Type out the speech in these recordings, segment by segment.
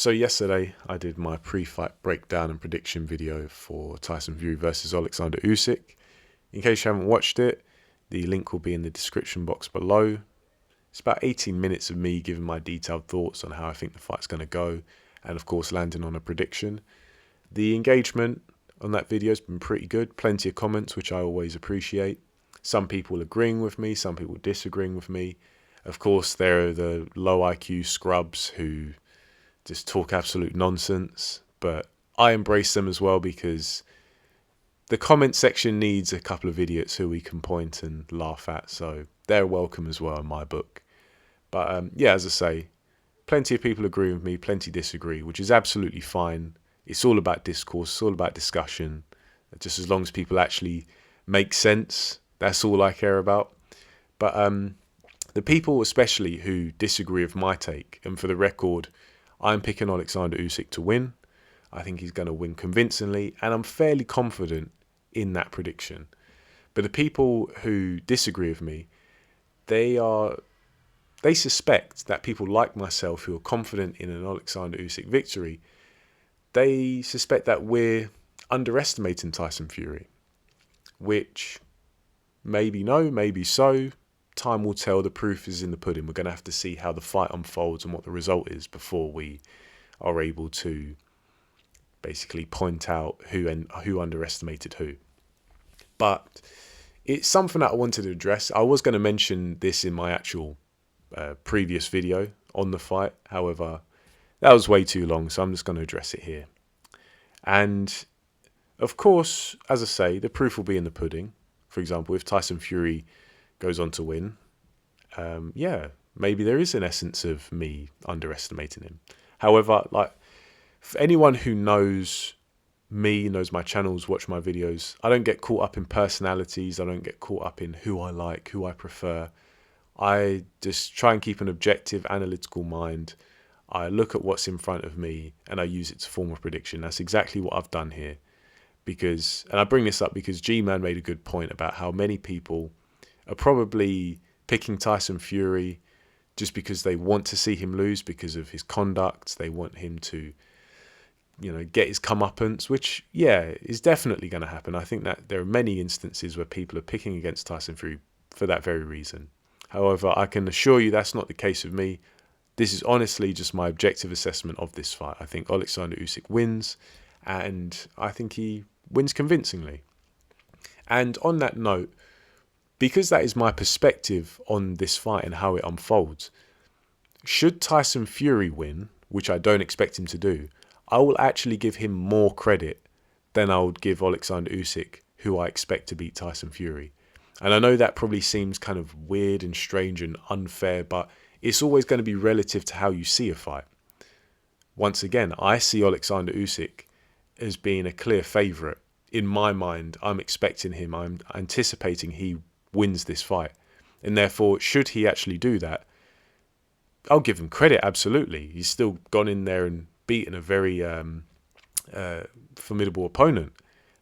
So yesterday I did my pre-fight breakdown and prediction video for Tyson Fury versus Oleksandr Usyk. In case you haven't watched it, the link will be in the description box below. It's about 18 minutes of me giving my detailed thoughts on how I think the fight's going to go, and of course landing on a prediction. The engagement on that video has been pretty good, plenty of comments, which I always appreciate. Some people agreeing with me, some people disagreeing with me. Of course, there are the low IQ scrubs who just talk absolute nonsense, but I embrace them as well because the comment section needs a couple of idiots who we can point and laugh at, so they're welcome as well in my book. But yeah, as I say, plenty of people agree with me, plenty disagree, which is absolutely fine. It's all about discourse, it's all about discussion. Just as long as people actually make sense, that's all I care about. But the people especially who disagree with my take, and for the record, I'm picking Oleksandr Usyk to win. I think he's going to win convincingly, and I'm fairly confident in that prediction. But the people who disagree with me, they suspect that people like myself who are confident in an Oleksandr Usyk victory, they suspect that we're underestimating Tyson Fury, which maybe no, maybe so. Time will tell. The proof is in the pudding. We're going to have to see how the fight unfolds and what the result is before we are able to basically point out who underestimated who. But it's something that I wanted to address. I was going to mention this in my actual previous video on the fight. However, that was way too long, so I'm just going to address it here. And of course, as I say, the proof will be in the pudding. For example, if Tyson Fury goes on to win, yeah, maybe there is an essence of me underestimating him. However, like, for anyone who knows me, knows my channels, watch my videos, I don't get caught up in personalities. I don't get caught up in who I like, who I prefer. I just try and keep an objective, analytical mind. I look at what's in front of me and I use it to form a prediction. That's exactly what I've done here. And I bring this up because G-Man made a good point about how many people are probably picking Tyson Fury just because they want to see him lose because of his conduct. They want him to, get his comeuppance, which, yeah, is definitely going to happen. I think that there are many instances where people are picking against Tyson Fury for that very reason. However, I can assure you that's not the case with me. This is honestly just my objective assessment of this fight. I think Oleksandr Usyk wins, and I think he wins convincingly. And on that note, because that is my perspective on this fight and how it unfolds, should Tyson Fury win, which I don't expect him to do, I will actually give him more credit than I would give Oleksandr Usyk, who I expect to beat Tyson Fury. And I know that probably seems kind of weird and strange and unfair, but it's always going to be relative to how you see a fight. Once again, I see Oleksandr Usyk as being a clear favourite. In my mind, I'm expecting him, I'm anticipating he wins this fight. And therefore, should he actually do that, I'll give him credit, absolutely. He's still gone in there and beaten a very formidable opponent.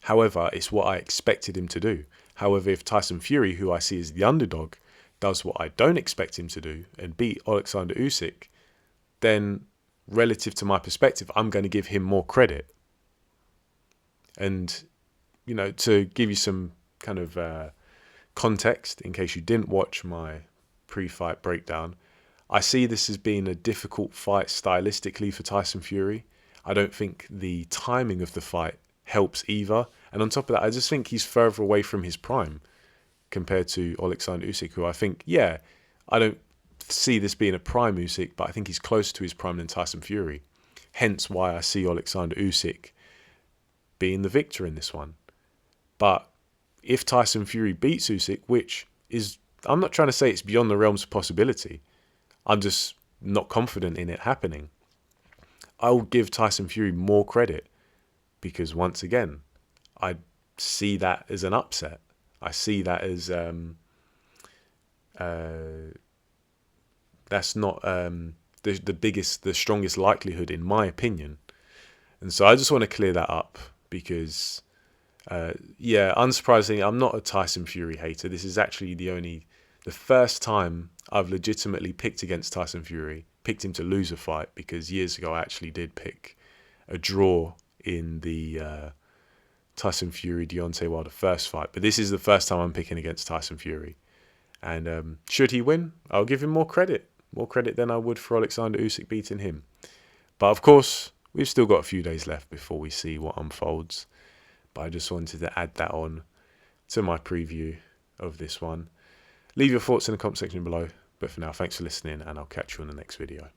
However, it's what I expected him to do. However, if Tyson Fury, who I see as the underdog, does what I don't expect him to do and beat Oleksandr Usyk, then relative to my perspective, I'm going to give him more credit. And, to give you some kind of context, in case you didn't watch my pre-fight breakdown, I see this as being a difficult fight stylistically for Tyson Fury. I don't think the timing of the fight helps either. And on top of that, I just think he's further away from his prime compared to Oleksandr Usyk, who I think, yeah, I don't see this being a prime Usyk, but I think he's closer to his prime than Tyson Fury. Hence why I see Oleksandr Usyk being the victor in this one. But if Tyson Fury beats Usyk, which is, I'm not trying to say it's beyond the realms of possibility, I'm just not confident in it happening, I will give Tyson Fury more credit because, once again, I see that as an upset. I see that as that's not the strongest likelihood in my opinion. And so I just want to clear that up because, yeah, unsurprisingly, I'm not a Tyson Fury hater. This is actually the first time I've legitimately picked against Tyson Fury picked him to lose a fight, because years ago I actually did pick a draw in the Tyson Fury Deontay Wilder first fight. But this is the first time I'm picking against Tyson Fury. And should he win, I'll give him more credit than I would for Oleksandr Usyk beating him. But of course, we've still got a few days left before we see what unfolds. But I just wanted to add that on to my preview of this one. Leave your thoughts in the comment section below. But for now, thanks for listening, and I'll catch you in the next video.